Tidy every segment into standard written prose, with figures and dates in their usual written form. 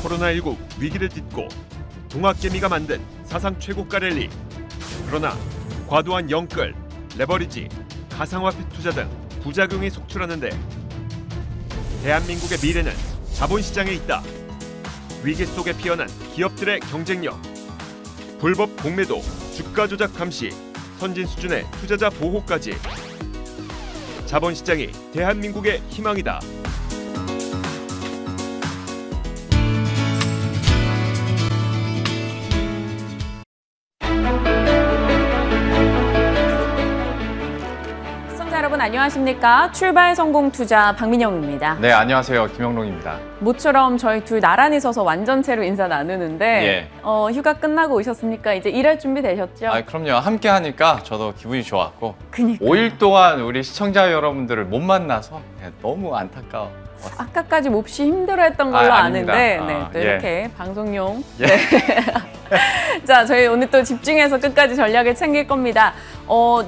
코로나19 위기를 딛고 동학개미가 만든 사상 최고가 랠리. 그러나 과도한 영끌, 레버리지, 가상화폐 투자 등 부작용이 속출하는데 대한민국의 미래는 자본시장에 있다. 위기 속에 피어난 기업들의 경쟁력, 불법 공매도, 주가 조작 감시, 선진 수준의 투자자 보호까지. 자본시장이 대한민국의 희망이다. 시청자 여러분 안녕하십니까? 출발 성공 투자 박민영입니다. 네, 안녕하세요. 김영롱입니다. 모처럼 저희 둘 나란히 서서 완전체로 인사 나누는데 휴가 끝나고 오셨습니까? 이제 일할 준비 되셨죠? 그럼요. 함께 하니까 저도 기분이 좋았고 그니까 5일 동안 우리 시청자 여러분들을 못 만나서 너무 안타까워. 아까까지 몹시 힘들어했던 걸로 아닙니다. 아는데 또 예. 이렇게 방송용 예. 네. 자, 저희 오늘 또 집중해서 끝까지 전략을 챙길 겁니다.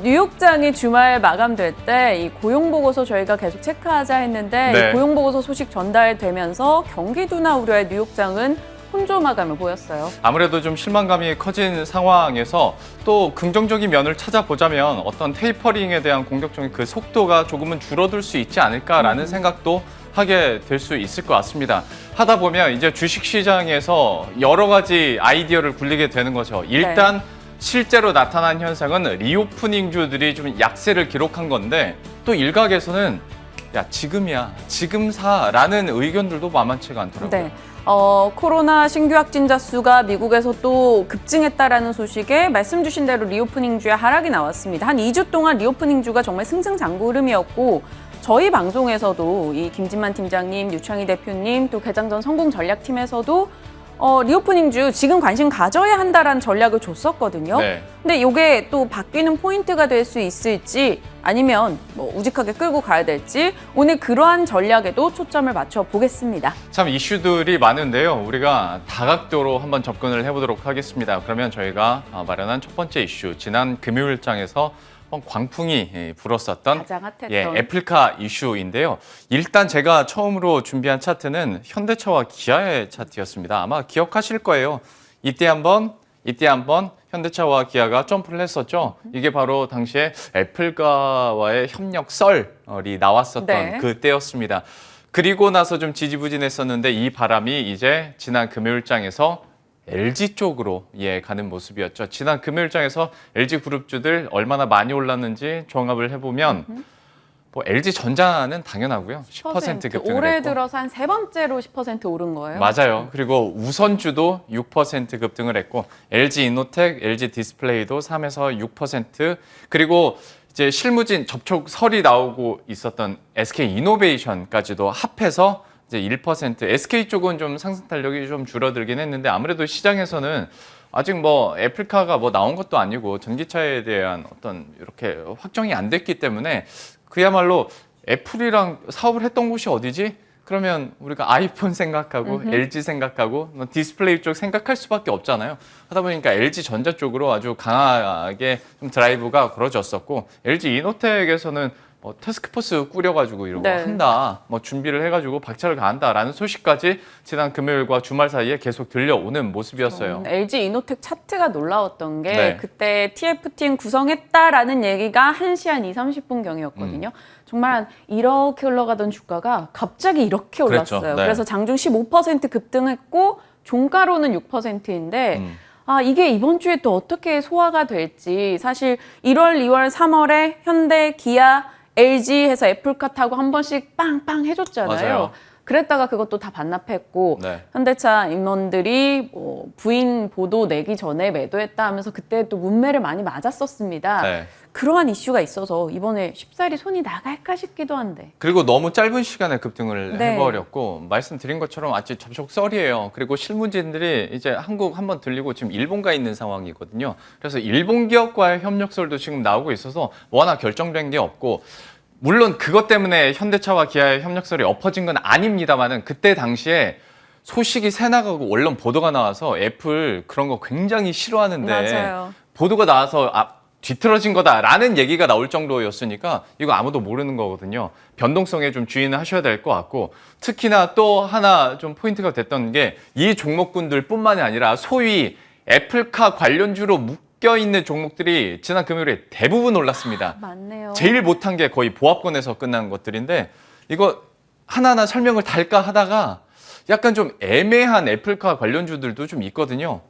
뉴욕장이 주말 마감될 때 이 고용보고서 저희가 계속 체크하자 했는데 네. 이 고용보고서 소식 전달되면서 경기 둔화 우려의 뉴욕장은 혼조 마감을 보였어요. 아무래도 좀 실망감이 커진 상황에서 또 긍정적인 면을 찾아보자면 어떤 테이퍼링에 대한 공격적인 그 속도가 조금은 줄어들 수 있지 않을까라는 생각도 하게 될 수 있을 것 같습니다. 하다 보면 이제 주식시장에서 여러 가지 아이디어를 굴리게 되는 거죠. 일단 실제로 나타난 현상은 리오프닝주들이 좀 약세를 기록한 건데 또 일각에서는 야 지금이야, 지금 사라는 의견들도 만만치가 않더라고요. 네. 코로나 신규 확진자 수가 미국에서 또 급증했다라는 소식에 말씀 주신 대로 리오프닝주의 하락이 나왔습니다. 한 2주 동안 리오프닝주가 정말 승승장구 흐름이었고 저희 방송에서도 이 김진만 팀장님, 유창희 대표님, 또 개장전 성공전략팀에서도 리오프닝주 지금 관심 가져야 한다라는 전략을 줬었거든요. 네. 근데 이게 또 바뀌는 포인트가 될 수 있을지 아니면 뭐 우직하게 끌고 가야 될지 오늘 그러한 전략에도 초점을 맞춰 보겠습니다. 참 이슈들이 많은데요. 우리가 다각도로 한번 접근을 해보도록 하겠습니다. 그러면 저희가 마련한 첫 번째 이슈, 지난 금요일장에서 광풍이 불었었던 가장 핫했던 애플카 이슈인데요. 일단 제가 처음으로 준비한 차트는 현대차와 기아의 차트였습니다. 아마 기억하실 거예요. 이때 한번 현대차와 기아가 점프를 했었죠. 이게 바로 당시에 애플과의 협력 썰이 나왔었던 네. 그때였습니다. 그리고 나서 좀 지지부진했었는데 이 바람이 이제 지난 금요일장에서 LG 쪽으로 가는 모습이었죠. 지난 금요일장에서 LG 그룹주들 얼마나 많이 올랐는지 종합을 해보면 뭐 LG 전자는 당연하고요. 10% 급등을 올해 했고. 들어서 한 세 번째로 10% 오른 거예요. 맞아요. 그리고 우선주도 6% 급등을 했고 LG 이노텍, LG 디스플레이도 3에서 6%, 그리고 이제 실무진 접촉설이 나오고 있었던 SK 이노베이션까지도 합해서 이제 1%, SK 쪽은 좀 상승 탄력이 좀 줄어들긴 했는데 아무래도 시장에서는 아직 뭐 애플카가 뭐 나온 것도 아니고 전기차에 대한 어떤 이렇게 확정이 안 됐기 때문에 그야말로 애플이랑 사업을 했던 곳이 어디지? 그러면 우리가 아이폰 생각하고 LG 생각하고 디스플레이 쪽 생각할 수밖에 없잖아요. 하다 보니까 LG 전자 쪽으로 아주 강하게 좀 드라이브가 걸어졌었고 LG 이노텍에서는 태스크포스 꾸려가지고 이런 거 한다, 뭐 준비를 해가지고 박차를 가한다라는 소식까지 지난 금요일과 주말 사이에 계속 들려오는 모습이었어요. LG 이노텍 차트가 놀라웠던 게 네. 그때 TF팀 구성했다라는 얘기가 1시 한 2, 30분 경이었거든요. 정말 이렇게 흘러가던 주가가 갑자기 이렇게 올랐어요. 그랬죠. 네. 그래서 장중 15% 급등했고 종가로는 6%인데 이게 이번 주에 또 어떻게 소화가 될지 사실 1월, 2월, 3월에 현대, 기아, LG 해서 애플카 타고 한 번씩 빵빵 해줬잖아요. 맞아요. 그랬다가 그것도 다 반납했고 네. 현대차 임원들이 부인 보도 내기 전에 매도했다 하면서 그때 또 문매를 많이 맞았었습니다. 네. 그러한 이슈가 있어서 이번에 쉽사리 손이 나갈까 싶기도 한데. 그리고 너무 짧은 시간에 급등을 네. 해버렸고 말씀드린 것처럼 아직 접촉설이에요. 그리고 실무진들이 이제 한국 한번 들리고 지금 일본 가 있는 상황이거든요. 그래서 일본 기업과의 협력설도 지금 나오고 있어서 워낙 결정된 게 없고 물론 그것 때문에 현대차와 기아의 협력설이 엎어진 건 아닙니다만은 그때 당시에 소식이 새 나가고 언론 보도가 나와서 애플 그런 거 굉장히 싫어하는데 맞아요. 보도가 나와서 뒤틀어진 거다라는 얘기가 나올 정도였으니까 이거 아무도 모르는 거거든요. 변동성에 좀 주의는 하셔야 될 것 같고, 특히나 또 하나 좀 포인트가 됐던 게 이 종목군들뿐만이 아니라 소위 애플카 관련주로 묶여 있는 종목들이 지난 금요일에 대부분 올랐습니다. 맞네요. 제일 못한 게 거의 보합권에서 끝난 것들인데, 이거 하나하나 설명을 다 할까 하다가 약간 좀 애매한 애플카 관련주들도 좀 있거든요.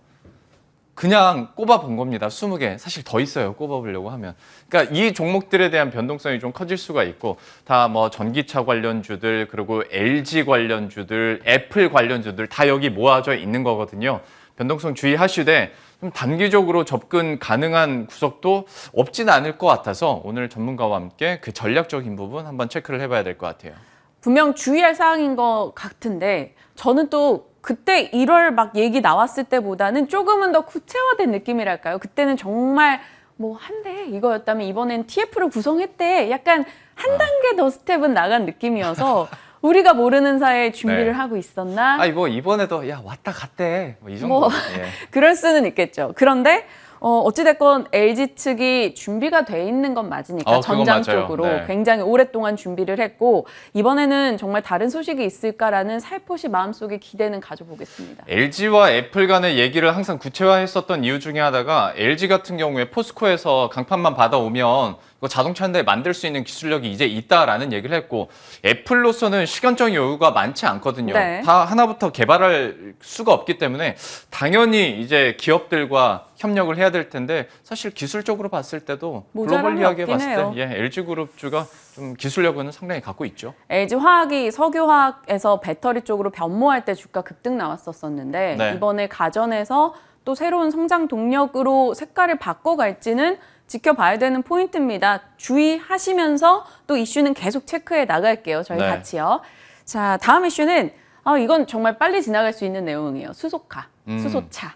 그냥 꼽아본 겁니다. 20개. 사실 더 있어요. 꼽아보려고 하면. 그러니까 이 종목들에 대한 변동성이 좀 커질 수가 있고, 다 뭐 전기차 관련주들, 그리고 LG 관련주들, 애플 관련주들 다 여기 모아져 있는 거거든요. 변동성 주의하시되 좀 단기적으로 접근 가능한 구석도 없지는 않을 것 같아서 오늘 전문가와 함께 그 전략적인 부분 한번 체크를 해봐야 될 것 같아요. 분명 주의할 사항인 것 같은데 저는 또 그때 1월 막 얘기 나왔을 때보다는 조금은 더 구체화된 느낌이랄까요? 그때는 정말 뭐 한대 이거였다면 이번엔 TF를 구성했대. 약간 한 단계 더 스텝은 나간 느낌이어서 우리가 모르는 사이에 준비를 네. 하고 있었나? 뭐 이번에도 야 왔다 갔대 뭐 이 정도. 뭐 예. 그럴 수는 있겠죠. 그런데 어찌됐건 LG 측이 준비가 돼 있는 건 맞으니까 그건 전장 맞아요. 쪽으로 네. 굉장히 오랫동안 준비를 했고 이번에는 정말 다른 소식이 있을까라는 살포시 마음속에 기대는 가져보겠습니다. LG와 애플 간의 얘기를 항상 구체화했었던 이유 중에 하나가 LG 같은 경우에 포스코에서 강판만 받아오면 이거 자동차 한 대 만들 수 있는 기술력이 이제 있다라는 얘기를 했고, 애플로서는 시간적 여유가 많지 않거든요. 네. 다 하나부터 개발할 수가 없기 때문에 당연히 이제 기업들과 협력을 해야 될 텐데, 사실 기술적으로 봤을 때도 모자람이 글로벌리하게 없긴 봤을 해요. 때 LG그룹주가 좀 기술력은 상당히 갖고 있죠. LG화학이 석유화학에서 배터리 쪽으로 변모할 때 주가 급등 나왔었는데 네. 이번에 가전에서 또 새로운 성장 동력으로 색깔을 바꿔갈지는 지켜봐야 되는 포인트입니다. 주의하시면서 또 이슈는 계속 체크해 나갈게요. 저희 네. 같이요. 자, 다음 이슈는 이건 정말 빨리 지나갈 수 있는 내용이에요. 수소카, 수소차.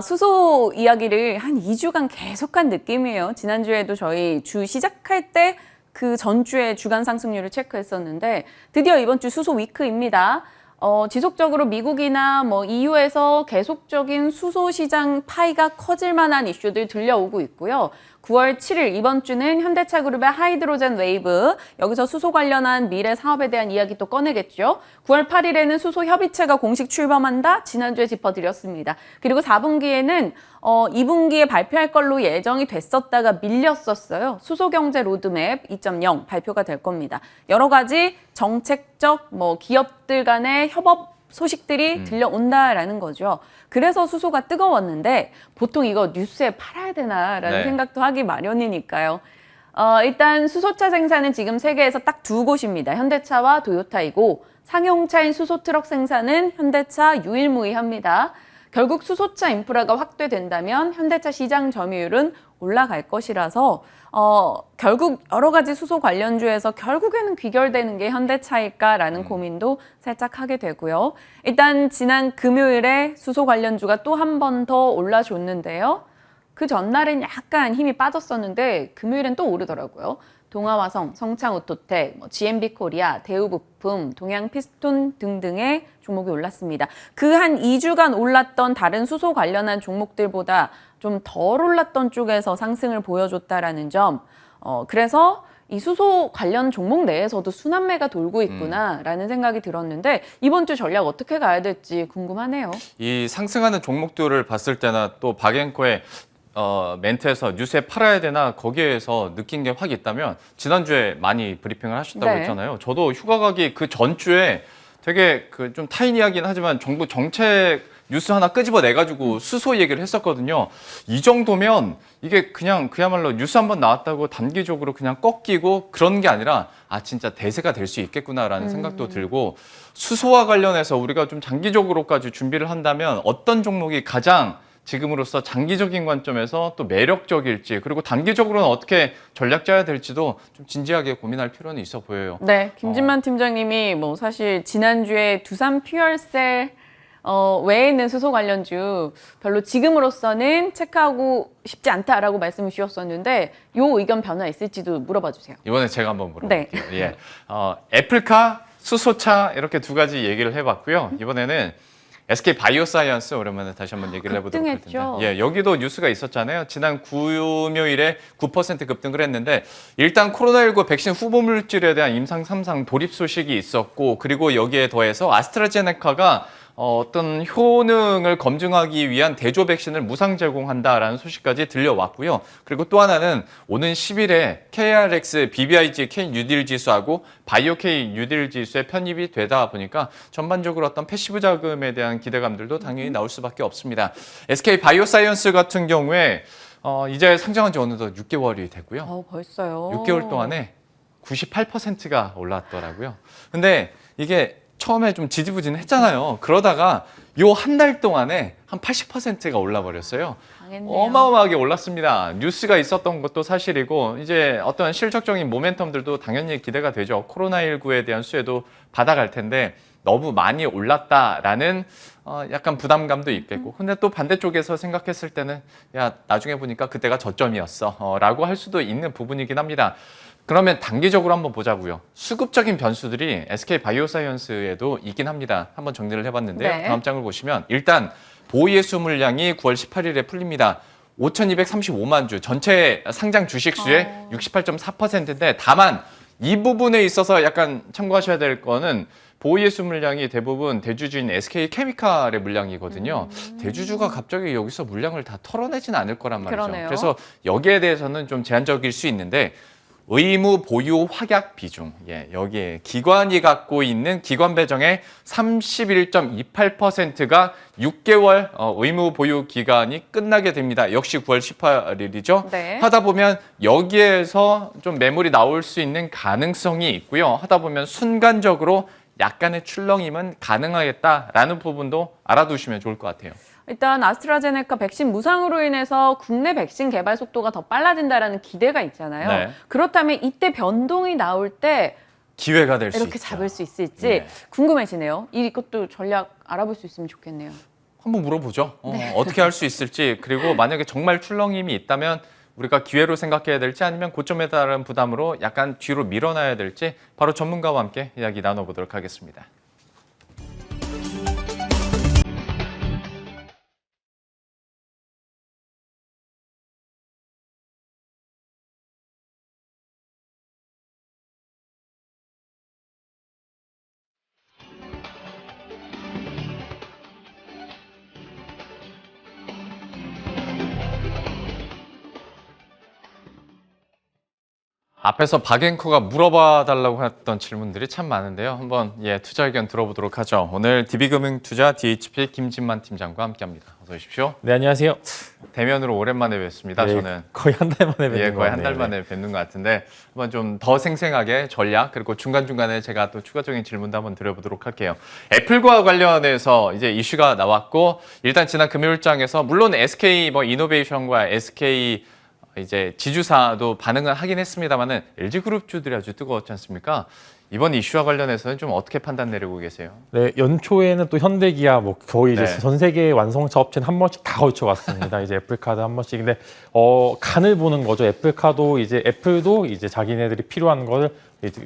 수소 이야기를 한 2주간 계속한 느낌이에요. 지난주에도 저희 주 시작할 때 그 전주에 주간 상승률을 체크했었는데 드디어 이번 주 수소 위크입니다. 지속적으로 미국이나 뭐 EU에서 계속적인 수소 시장 파이가 커질 만한 이슈들 들려오고 있고요. 9월 7일 이번 주는 현대차 그룹의 하이드로젠 웨이브, 여기서 수소 관련한 미래 사업에 대한 이야기 또 꺼내겠죠. 9월 8일에는 수소 협의체가 공식 출범한다. 지난주에 짚어드렸습니다. 그리고 4분기에는 2분기에 발표할 걸로 예정이 됐었다가 밀렸었어요. 수소 경제 로드맵 2.0 발표가 될 겁니다. 여러 가지 정책적 기업들 간의 협업 소식들이 들려온다라는 거죠. 그래서 수소가 뜨거웠는데 보통 이거 뉴스에 팔아야 되나라는 네. 생각도 하기 마련이니까요. 일단 수소차 생산은 지금 세계에서 딱 두 곳입니다. 현대차와 도요타이고 상용차인 수소 트럭 생산은 현대차 유일무이합니다. 결국 수소차 인프라가 확대된다면 현대차 시장 점유율은 올라갈 것이라서 결국 여러 가지 수소 관련주에서 결국에는 귀결되는 게 현대차일까라는 고민도 살짝 하게 되고요. 일단 지난 금요일에 수소 관련주가 또 한 번 더 올라줬는데요. 그 전날은 약간 힘이 빠졌었는데 금요일엔 또 오르더라고요. 동아화성, 성창오토텍, GMB 코리아, 대우부품, 동양피스톤 등등의 종목이 올랐습니다. 그 한 2주간 올랐던 다른 수소 관련한 종목들보다 좀 덜 올랐던 쪽에서 상승을 보여줬다라는 점. 그래서 이 수소 관련 종목 내에서도 순환매가 돌고 있구나라는 생각이 들었는데 이번 주 전략 어떻게 가야 될지 궁금하네요. 이 상승하는 종목들을 봤을 때나 또 박앵커의 멘트에서 뉴스에 팔아야 되나 거기에서 느낀 게 확 있다면 지난주에 많이 브리핑을 하셨다고 네. 했잖아요. 저도 휴가 가기 그 전주에 되게 그 좀 타이니하긴 하지만 정부 정책 뉴스 하나 끄집어내가지고 수소 얘기를 했었거든요. 이 정도면 이게 그냥 그야말로 뉴스 한번 나왔다고 단기적으로 그냥 꺾이고 그런 게 아니라 진짜 대세가 될 수 있겠구나라는 생각도 들고, 수소와 관련해서 우리가 좀 장기적으로까지 준비를 한다면 어떤 종목이 가장 지금으로서 장기적인 관점에서 또 매력적일지, 그리고 단기적으로는 어떻게 전략 짜야 될지도 좀 진지하게 고민할 필요는 있어 보여요. 네, 김진만 팀장님이 사실 지난주에 두산 퓨얼셀 외에 있는 수소 관련주 별로 지금으로서는 체크하고 싶지 않다라고 말씀을 주셨었는데 요 의견 변화 있을지도 물어봐 주세요. 이번에 제가 한번 네. 물어볼게요. 예. 애플카, 수소차 이렇게 두 가지 얘기를 해봤고요. 이번에는 SK 바이오사이언스 오랜만에 다시 한번 얘기를 해보도록 할 텐데, 급등했죠. 예, 여기도 뉴스가 있었잖아요. 지난 금요일에 9% 급등을 했는데 일단 코로나19 백신 후보 물질에 대한 임상 3상 돌입 소식이 있었고, 그리고 여기에 더해서 아스트라제네카가 어떤 효능을 검증하기 위한 대조 백신을 무상 제공한다라는 소식까지 들려왔고요. 그리고 또 하나는 오는 10일에 KRX, BBIG, K-뉴딜 지수하고 바이오 K-뉴딜 지수에 편입이 되다 보니까 전반적으로 어떤 패시브 자금에 대한 기대감들도 당연히 나올 수밖에 없습니다. SK 바이오사이언스 같은 경우에 이제 상장한 지 어느덧 6개월이 됐고요. 벌써요. 6개월 동안에 98%가 올랐더라고요. 근데 이게 처음에 좀 지지부진했잖아요. 그러다가 요 한 달 동안에 한 80%가 올라버렸어요. 당했네요. 어마어마하게 올랐습니다. 뉴스가 있었던 것도 사실이고 이제 어떤 실적적인 모멘텀들도 당연히 기대가 되죠. 코로나19에 대한 수혜도 받아갈 텐데 너무 많이 올랐다라는 약간 부담감도 있겠고, 근데 또 반대쪽에서 생각했을 때는 야, 나중에 보니까 그때가 저점이었어 라고 할 수도 있는 부분이긴 합니다. 그러면 단기적으로 한번 보자고요. 수급적인 변수들이 SK 바이오사이언스에도 있긴 합니다. 한번 정리를 해봤는데요. 네. 다음 장을 보시면 일단 보이에수 물량이 9월 18일에 풀립니다. 5,235만 주, 전체 상장 주식 수의 68.4%인데 다만 이 부분에 있어서 약간 참고하셔야 될 거는 보이에수 물량이 대부분 대주주인 SK케미칼의 물량이거든요. 대주주가 갑자기 여기서 물량을 다 털어내진 않을 거란 말이죠. 그러네요. 그래서 여기에 대해서는 좀 제한적일 수 있는데 의무 보유 확약 비중, 예, 여기에 기관이 갖고 있는 기관 배정의 31.28%가 6개월 의무 보유 기간이 끝나게 됩니다. 역시 9월 18일이죠. 네. 하다 보면 여기에서 좀 매물이 나올 수 있는 가능성이 있고요. 하다 보면 순간적으로 약간의 출렁임은 가능하겠다라는 부분도 알아두시면 좋을 것 같아요. 일단 아스트라제네카 백신 무상으로 인해서 국내 백신 개발 속도가 더 빨라진다라는 기대가 있잖아요. 네. 그렇다면 이때 변동이 나올 때 기회가 될 수 있죠. 이렇게 잡을 수 있을지 네. 궁금해지네요. 이것도 전략 알아볼 수 있으면 좋겠네요. 한번 물어보죠. 어떻게 할 수 있을지, 그리고 만약에 정말 출렁임이 있다면 우리가 기회로 생각해야 될지 아니면 고점에 따른 부담으로 약간 뒤로 밀어놔야 될지 바로 전문가와 함께 이야기 나눠보도록 하겠습니다. 앞에서 박앵커가 물어봐 달라고 했던 질문들이 참 많은데요. 한번 투자 의견 들어보도록 하죠. 오늘 DB금융투자 DHP 김진만 팀장과 함께합니다. 어서 오십시오. 네, 안녕하세요. 대면으로 오랜만에 뵙습니다. 네, 저는 거의 한 달 만에 뵙는 거의 것 한 달 같네요. 만에 뵙는 것 같은데 한번 좀 더 생생하게 전략, 그리고 중간중간에 제가 또 추가적인 질문도 한번 드려보도록 할게요. 애플과 관련해서 이제 이슈가 나왔고, 일단 지난 금요일장에서 물론 SK 이노베이션과 SK 이제 지주사도 반응을 하긴 했습니다만은 LG그룹주들이 아주 뜨거웠지 않습니까? 이번 이슈와 관련해서는 좀 어떻게 판단 내리고 계세요? 네, 연초에는 또 현대기아 거의 이제 네. 전 세계 완성차 업체는 한 번씩 다 걸쳐갔습니다. 이제 애플카드 한 번씩. 근데 간을 보는 거죠. 애플도 이제 자기네들이 필요한 걸 이제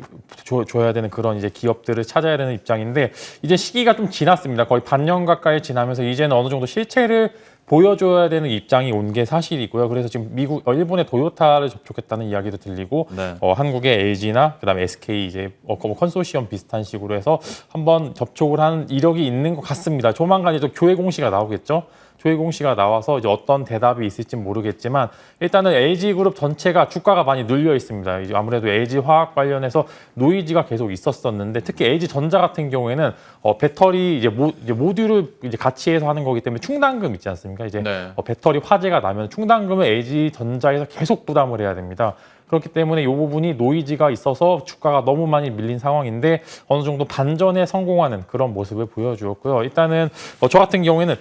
줘야 되는 그런 이제 기업들을 찾아야 되는 입장인데, 이제 시기가 좀 지났습니다. 거의 반년 가까이 지나면서 이제는 어느 정도 실체를 보여줘야 되는 입장이 온 게 사실이고요. 그래서 지금 일본의 도요타를 접촉했다는 이야기도 들리고, 네. 한국의 LG나 그다음에 SK 이제 컨소시엄 비슷한 식으로 해서 한번 접촉을 하는 이력이 있는 것 같습니다. 조만간 이제 교회 공시가 나오겠죠. 조회 공시가 나와서 이제 어떤 대답이 있을지 모르겠지만, 일단은 LG그룹 전체가 주가가 많이 눌려 있습니다. 이제 아무래도 LG 화학 관련해서 노이즈가 계속 있었었는데, 특히 LG 전자 같은 경우에는 배터리 이제 모듈을 이제 같이 해서 하는 거기 때문에 충당금 있지 않습니까? 이제 네. 배터리 화재가 나면 충당금을 LG 전자에서 계속 부담을 해야 됩니다. 그렇기 때문에 이 부분이 노이즈가 있어서 주가가 너무 많이 밀린 상황인데 어느 정도 반전에 성공하는 그런 모습을 보여주었고요. 일단은 저 같은 경우에는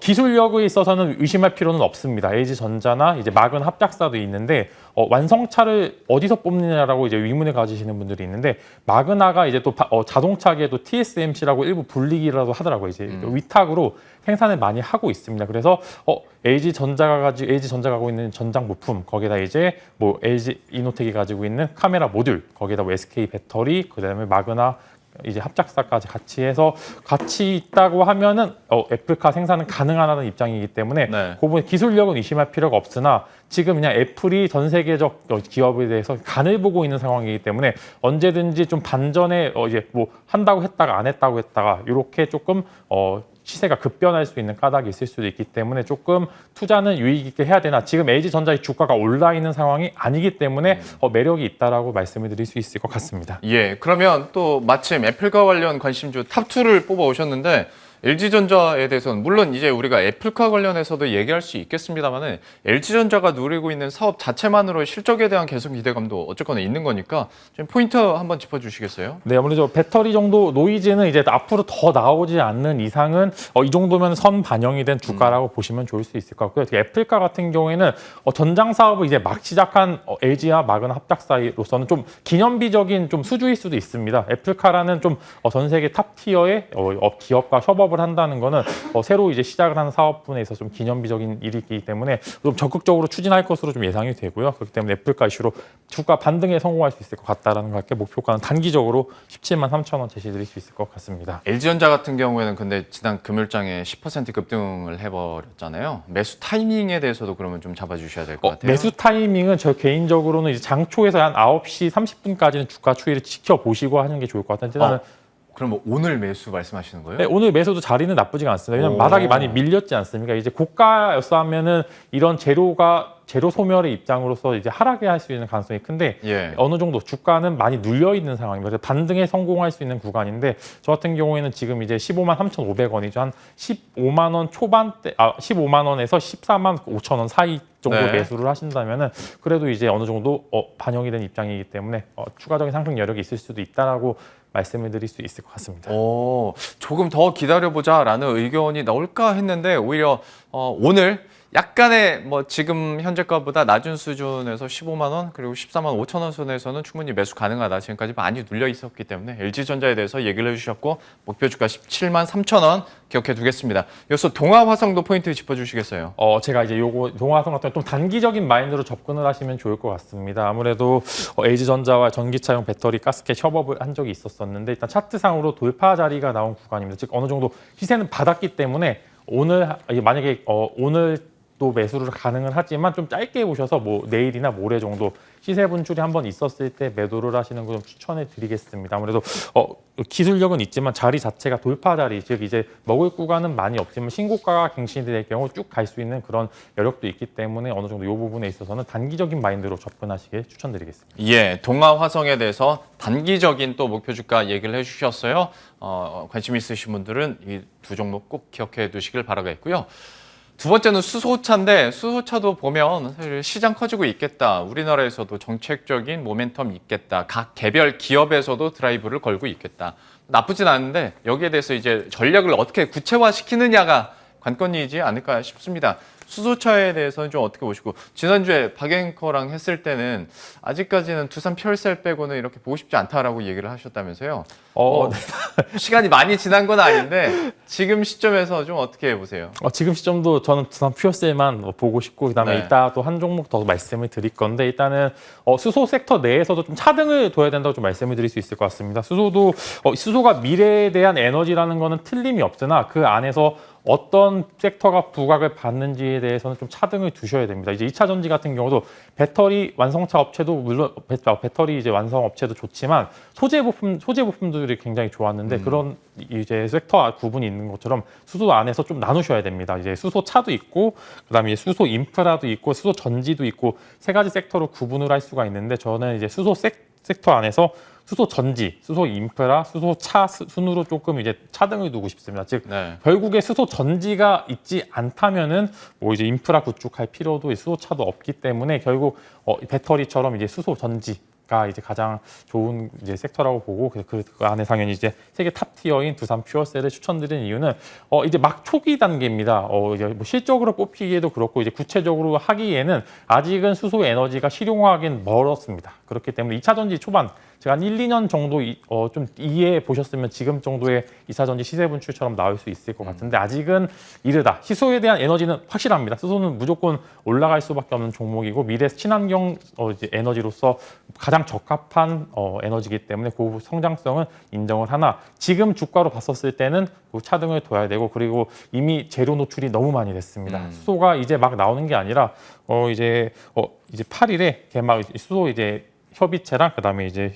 기술력에 있어서는 의심할 필요는 없습니다. LG전자나 이제 막은 합작사도 있는데 완성차를 어디서 뽑느냐라고 이제 의문을 가지시는 분들이 있는데, 마그나가 이제 또 자동차계도 TSMC라고 일부 불리기라도 하더라고요. 이제 위탁으로 생산을 많이 하고 있습니다. 그래서 LG전자가 가지고 있는 전장 부품, 거기다 이제 LG 이노텍이 가지고 있는 카메라 모듈, 거기다 SK 배터리, 그다음에 마그나 이제 합작사까지 같이 해서 같이 있다고 하면은 애플카 생산은 가능하다는 입장이기 때문에 네. 그 부분 기술력은 의심할 필요가 없으나 지금 그냥 애플이 전 세계적 기업에 대해서 간을 보고 있는 상황이기 때문에 언제든지 좀 반전에 이제 뭐 한다고 했다가 안 했다고 했다가 이렇게 조금 시세가 급변할 수 있는 까닭이 있을 수도 있기 때문에 조금 투자는 유익 있게 해야 되나 지금 LG전자의 주가가 올라 있는 상황이 아니기 때문에 매력이 있다라고 말씀을 드릴 수 있을 것 같습니다. 예, 그러면 또 마침 애플카 관련 관심주 탑2를 뽑아 오셨는데 LG전자에 대해서는 물론 이제 우리가 애플카 관련해서도 얘기할 수 있겠습니다만은 LG전자가 누리고 있는 사업 자체만으로 실적에 대한 계속 기대감도 어쨌거나 있는 거니까 좀 포인트 한번 짚어주시겠어요? 네, 아무래도 배터리 정도 노이즈는 이제 앞으로 더 나오지 않는 이상은 이 정도면 선 반영이 된 주가라고 보시면 좋을 수 있을 것 같고요. 특히 애플카 같은 경우에는 전장 사업을 이제 막 시작한 LG와 마그나 합작사로서는 좀 기념비적인 좀 수주일 수도 있습니다. 애플카라는 좀 전 세계 탑 티어의 기업과 협업을 한다는 거는 새로 이제 시작을 하는 사업분에 있어서 좀 기념비적인 일이기 때문에 좀 적극적으로 추진할 것으로 좀 예상이 되고요. 그렇기 때문에 애플카 이슈로 주가 반등에 성공할 수 있을 것 같다라는 것에 목표가는 단기적으로 17만 3천 원 제시드릴 수 있을 것 같습니다. LG전자 같은 경우에는 근데 지난 금요일장에 10% 급등을 해버렸잖아요. 매수 타이밍에 대해서도 그러면 좀 잡아주셔야 될 것 같아요. 매수 타이밍은 저 개인적으로는 이제 장초에서 한 9시 30분까지는 주가 추이를 지켜보시고 하는 게 좋을 것 같은데 저는 그럼 뭐 오늘 매수 말씀하시는 거예요? 네, 오늘 매수도 자리는 나쁘지가 않습니다. 왜냐하면 오. 바닥이 많이 밀렸지 않습니까? 이제 고가였으면은 이런 제로 소멸의 입장으로서 이제 하락에 할 수 있는 가능성이 큰데 예. 어느 정도 주가는 많이 눌려 있는 상황입니다. 그래서 반등에 성공할 수 있는 구간인데 저 같은 경우에는 지금 이제 15만 3,500원이죠. 한 15만 원 초반대, 15만 원에서 14만 5천 원 사이 정도 네. 매수를 하신다면은 그래도 이제 어느 정도 반영이 된 입장이기 때문에 추가적인 상승 여력이 있을 수도 있다라고 말씀을 드릴 수 있을 것 같습니다. 조금 더 기다려보자라는 의견이 나올까 했는데 오히려 오늘 약간의 뭐 지금 현재가보다 낮은 수준에서 15만 원 그리고 14만 5천 원 선에서는 충분히 매수 가능하다. 지금까지 많이 눌려 있었기 때문에 LG전자에 대해서 얘기를 해주셨고 목표 주가 17만 3천 원 기억해 두겠습니다. 여기서 동아화성도 포인트 짚어주시겠어요? 제가 이제 요거 동화성 같은 좀 단기적인 마인드로 접근을 하시면 좋을 것 같습니다. 아무래도 LG전자와 전기차용 배터리 가스켓 협업을 한 적이 있었었는데 일단 차트상으로 돌파 자리가 나온 구간입니다. 즉 어느 정도 시세는 받았기 때문에 오늘 만약에 오늘 또 매수를 가능은 하지만 좀 짧게 보셔서 뭐 내일이나 모레 정도 시세 분출이 한번 있었을 때 매도를 하시는 거 좀 추천해 드리겠습니다. 아무래도 기술력은 있지만 자리 자체가 돌파 자리, 즉 이제 먹을 구간은 많이 없지만 신고가가 갱신이 될 경우 쭉 갈 수 있는 그런 여력도 있기 때문에 어느 정도 이 부분에 있어서는 단기적인 마인드로 접근하시길 추천드리겠습니다. 예, 동아화성에 대해서 단기적인 또 목표 주가 얘기를 해주셨어요. 관심 있으신 분들은 이 두 종목 꼭 기억해 두시길 바라겠고요. 두 번째는 수소차인데 수소차도 보면 사실 시장 커지고 있겠다. 우리나라에서도 정책적인 모멘텀이 있겠다. 각 개별 기업에서도 드라이브를 걸고 있겠다. 나쁘진 않은데 여기에 대해서 이제 전략을 어떻게 구체화시키느냐가 관건이지 않을까 싶습니다. 수소차에 대해서는 좀 어떻게 보시고 지난주에 박앵커랑 했을 때는 아직까지는 두산 퓨얼셀 빼고는 이렇게 보고 싶지 않다라고 얘기를 하셨다면서요. 시간이 많이 지난 건 아닌데 지금 시점에서 좀 어떻게 보세요? 지금 시점도 저는 두산 퓨어셀만 보고 싶고 그다음에 네. 이따 또 한 종목 더 말씀을 드릴 건데 일단은 수소 섹터 내에서도 좀 차등을 둬야 된다고 좀 말씀을 드릴 수 있을 것 같습니다. 수소가 미래에 대한 에너지라는 거는 틀림이 없으나 그 안에서 어떤 섹터가 부각을 받는지에 대해서는 좀 차등을 두셔야 됩니다. 이제 2차 전지 같은 경우도 배터리 완성차 업체도 물론 배터리 이제 완성 업체도 좋지만 소재 부품들이 굉장히 좋았는데 그런 이제 섹터 구분이 있는 것처럼 수소 안에서 좀 나누셔야 됩니다. 이제 수소차도 있고 그다음에 이제 수소 인프라도 있고 수소 전지도 있고 세 가지 섹터로 구분을 할 수가 있는데 저는 이제 수소 섹터 안에서 수소 전지, 수소 인프라, 수소차 순으로 조금 이제 차등을 두고 싶습니다. 즉 네. 결국에 수소 전지가 있지 않다면은 뭐 이제 인프라 구축할 필요도 수소차도 없기 때문에 결국 배터리처럼 이제 수소 전지가 이제 가장 좋은 이제 섹터라고 보고 그 안에 당연히 이제 세계 탑 티어인 두산 퓨어셀을 추천드리는 이유는 이제 막 초기 단계입니다. 이제 뭐 실적으로 뽑히기에도 그렇고 이제 구체적으로 하기에는 아직은 수소 에너지가 실용화하기는 멀었습니다. 그렇기 때문에 2차 전지 초반 제가 한 1, 2년 정도 좀 이해해 보셨으면 지금 정도의 2차 전지 시세 분출처럼 나올 수 있을 것 같은데 아직은 이르다. 수소에 대한 에너지는 확실합니다. 수소는 무조건 올라갈 수밖에 없는 종목이고 미래 친환경 이제 에너지로서 가장 가장 적합한 에너지이기 때문에 그 성장성은 인정을 하나 지금 주가로 봤었을 때는 그 차등을 둬야 되고 그리고 이미 재료 노출이 너무 많이 됐습니다. 수소가 이제 막 나오는 게 아니라 이제 8일에 개막 수소 이제 협의체랑 그다음에 이제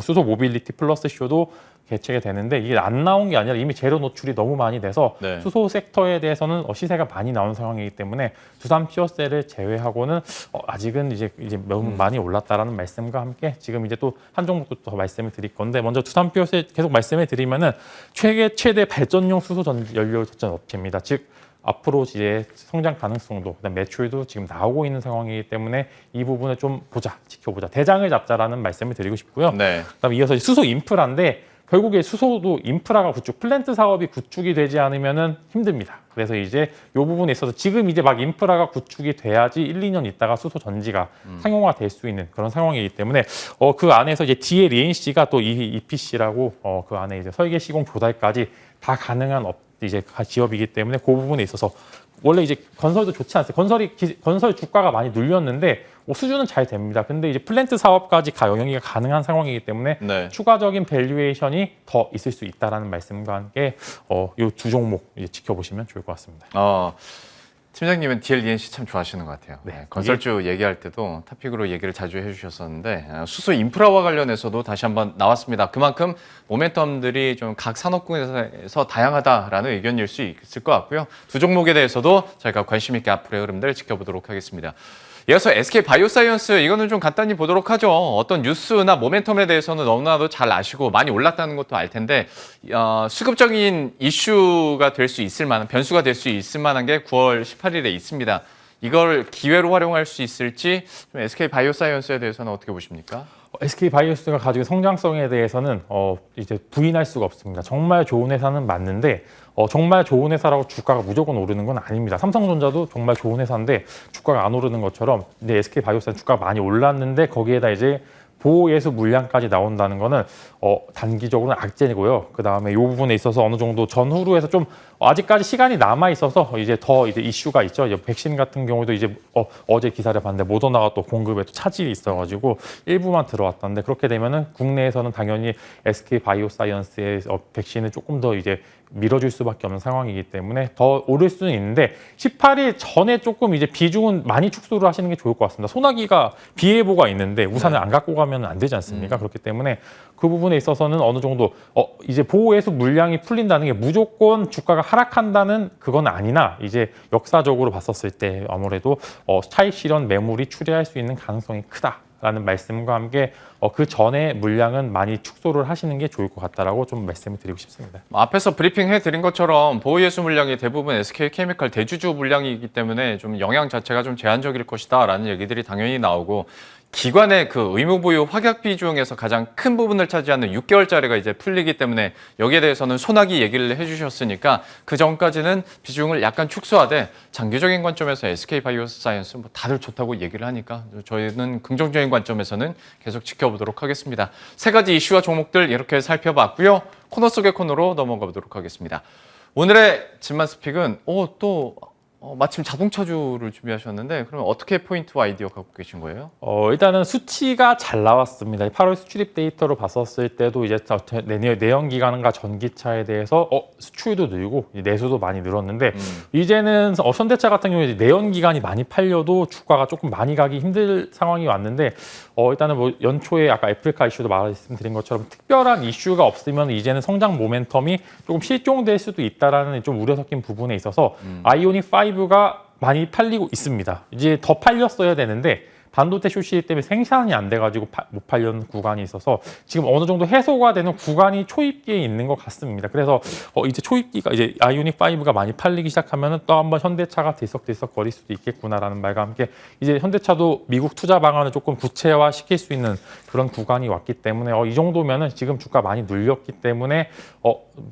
수소 모빌리티 플러스 쇼도 개최가 되는데 이게 안 나온 게 아니라 이미 재료 노출이 너무 많이 돼서 네. 수소 섹터에 대해서는 시세가 많이 나온 상황이기 때문에 두산 피어셀을 제외하고는 아직은 이제 너무 많이 올랐다라는 말씀과 함께 지금 이제 또 한 종목도 더 말씀을 드릴 건데 먼저 두산 피어셀 계속 말씀을 드리면은 최대 발전용 수소 연료 전전 업체입니다. 즉 앞으로 이제 성장 가능성도 그다음 매출도 지금 나오고 있는 상황이기 때문에 이 부분을 좀 지켜보자. 대장을 잡자라는 말씀을 드리고 싶고요. 네. 그다음에 이어서 수소 인프라인데 결국에 수소도 인프라가 플랜트 사업이 구축이 되지 않으면은 힘듭니다. 그래서 이제 이 부분에 있어서 지금 이제 막 인프라가 구축이 돼야지 1, 2년 있다가 수소 전지가 상용화 될 수 있는 그런 상황이기 때문에 그 안에서 이제 DLENC가 또 EPC라고 그 안에 이제 설계 시공 조달까지 다 가능한 이제 기업이기 때문에 그 부분에 있어서 원래 이제 건설도 좋지 않습니까? 건설 주가가 많이 눌렸는데 수주는 잘 됩니다. 근데 이제 플랜트 사업까지 영향이 가능한 상황이기 때문에 네. 추가적인 밸류에이션이 더 있을 수 있다라는 말씀과 함께 이 두 종목 이제 지켜보시면 좋을 것 같습니다. 팀장님은 DLENC 참 좋아하시는 것 같아요. 네. 건설주 얘기할 때도 토픽으로 얘기를 자주 해주셨었는데 수소 인프라와 관련해서도 다시 한번 나왔습니다. 그만큼 모멘텀들이 좀 각 산업군에서 다양하다라는 의견일 수 있을 것 같고요. 두 종목에 대해서도 저희가 관심 있게 앞으로의 흐름들 지켜보도록 하겠습니다. 이어서 SK 바이오사이언스 이거는 좀 간단히 보도록 하죠. 어떤 뉴스나 모멘텀에 대해서는 너무나도 잘 아시고 많이 올랐다는 것도 알 텐데 수급적인 이슈가 될 수 있을 만한 변수가 될 수 있을 만한 게 9월 18일에 있습니다. 이걸 기회로 활용할 수 있을지 좀 SK 바이오사이언스에 대해서는 어떻게 보십니까? SK 바이오스가 가지고 성장성에 대해서는 이제 부인할 수가 없습니다. 정말 좋은 회사는 맞는데 정말 좋은 회사라고 주가가 무조건 오르는 건 아닙니다. 삼성전자도 정말 좋은 회사인데 주가가 안 오르는 것처럼 근데 SK 바이오스는 주가가 많이 올랐는데 거기에다 이제 보호예수 물량까지 나온다는 거는 단기적으로는 악재고요. 그 다음에 이 부분에 있어서 어느 정도 전후루에서 좀 아직까지 시간이 남아 있어서 이제 더 이제 이슈가 있죠. 이제 백신 같은 경우도 이제 어제 기사를 봤는데 모더나가 또 공급에 또 차질이 있어가지고 일부만 들어왔다는데 그렇게 되면은 국내에서는 당연히 SK 바이오사이언스의 백신을 조금 더 이제 밀어줄 수밖에 없는 상황이기 때문에 더 오를 수는 있는데 18일 전에 조금 이제 비중은 많이 축소를 하시는 게 좋을 것 같습니다. 소나기가 비 예보가 있는데 우산을 안 갖고 가면 안 되지 않습니까? 그렇기 때문에 그 부분에 있어서는 어느 정도 이제 보호예수 물량이 풀린다는 게 무조건 주가가 하락한다는 그건 아니나 이제 역사적으로 봤었을 때 아무래도 차익 실현 매물이 출회할 수 있는 가능성이 크다라는 말씀과 함께 그 전에 물량은 많이 축소를 하시는 게 좋을 것 같다라고 좀 말씀을 드리고 싶습니다. 앞에서 브리핑 해드린 것처럼 보호예수 물량이 대부분 SK케미칼 대주주 물량이기 때문에 좀 영향 자체가 좀 제한적일 것이다라는 얘기들이 당연히 나오고 기관의 그 의무보유 확약 비중에서 가장 큰 부분을 차지하는 6개월짜리가 이제 풀리기 때문에 여기에 대해서는 소나기 얘기를 해주셨으니까 그 전까지는 비중을 약간 축소하되 장기적인 관점에서 SK 바이오사이언스 뭐 다들 좋다고 얘기를 하니까 저희는 긍정적인 관점에서는 계속 지켜보도록 하겠습니다. 세 가지 이슈와 종목들 이렇게 살펴봤고요. 코너 속의 코너로 넘어가 보도록 하겠습니다. 오늘의 진만 스픽은 마침 자동차주를 준비하셨는데 그러면 어떻게 포인트와 아이디어 갖고 계신 거예요? 일단은 수치가 잘 나왔습니다. 8월 수출입 데이터로 봤었을 때도 이제 내연기관과 전기차에 대해서 수출도 늘고 내수도 많이 늘었는데 이제는 현대차 같은 경우에 내연기관이 많이 팔려도 주가가 조금 많이 가기 힘들 상황이 왔는데 일단은 뭐 연초에 아까 애플카 이슈도 말씀드린 것처럼 특별한 이슈가 없으면 이제는 성장 모멘텀이 조금 실종될 수도 있다라는 좀 우려 섞인 부분에 있어서 아이오닉 5가 많이 팔리고 있습니다. 이제 더 팔렸어야 되는데 반도체 쇼시 때문에 생산이 안 돼가지고 못 팔려는 구간이 있어서 지금 어느 정도 해소가 되는 구간이 초입기에 있는 것 같습니다. 그래서 이제 초입기가 이제 아이오닉 5가 많이 팔리기 시작하면은 또 한번 현대차가 들썩들썩 거릴 수도 있겠구나라는 말과 함께 이제 현대차도 미국 투자 방안을 조금 구체화 시킬 수 있는 그런 구간이 왔기 때문에 이 정도면은 지금 주가 많이 눌렸기 때문에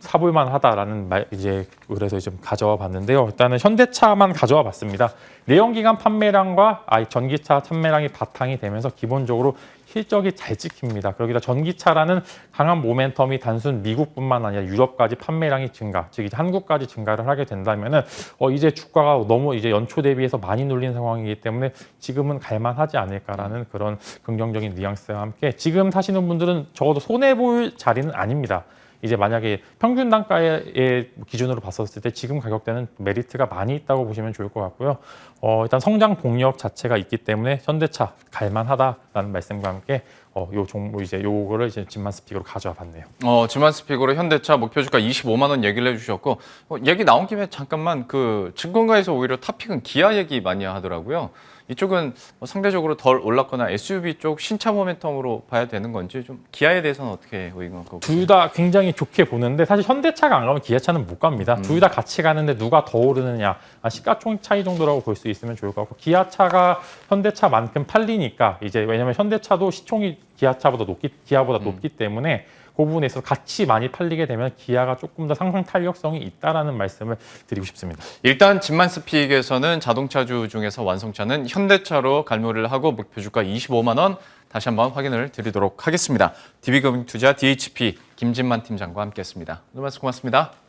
사볼만 하다라는 말 이제 그래서 좀 가져와 봤는데요. 일단은 현대차만 가져와 봤습니다. 내연기관 판매량과 전기차 판매량 판매량이 바탕이 되면서 기본적으로 실적이 잘 찍힙니다. 그러기다 전기차라는 강한 모멘텀이 단순 미국뿐만 아니라 유럽까지 판매량이 증가, 즉 이제 한국까지 증가를 하게 된다면은 이제 주가가 너무 이제 연초 대비해서 많이 눌린 상황이기 때문에 지금은 갈만하지 않을까라는 그런 긍정적인 뉘앙스와 함께 지금 사시는 분들은 적어도 손해 볼 자리는 아닙니다. 이제 만약에 평균 단가의 기준으로 봤었을 때 지금 가격대는 메리트가 많이 있다고 보시면 좋을 것 같고요. 일단 성장 동력 자체가 있기 때문에 현대차 갈만하다라는 말씀과 함께 요 종목 이제 요거를 이제 집만 스픽으로 가져와 봤네요. 집만 스픽으로 현대차 목표 주가 25만 원 얘기를 해주셨고 얘기 나온 김에 잠깐만 그 증권가에서 오히려 탑픽은 기아 얘기 많이 하더라고요. 이쪽은 상대적으로 덜 올랐거나 SUV 쪽 신차 모멘텀으로 봐야 되는 건지 좀 기아에 대해서는 어떻게 의견하고 둘 다 굉장히 좋게 보는데 사실 현대차가 안 가면 기아차는 못 갑니다. 둘 다 같이 가는데 누가 더 오르느냐 시가총 차이 정도라고 볼 수 있으면 좋을 것 같고 기아차가 현대차만큼 팔리니까 이제 왜냐하면 현대차도 시총이 기아보다 높기 때문에 그 부분에 있어서 같이 많이 팔리게 되면 기아가 조금 더 상승 탄력성이 있다라는 말씀을 드리고 싶습니다. 일단 집만 스픽에서는 자동차주 중에서 완성차는 현대차로 갈무리를 하고 목표 주가 25만 원 다시 한번 확인을 드리도록 하겠습니다. DB금융투자 DHP 김진만 팀장과 함께했습니다. 오늘 말씀 고맙습니다.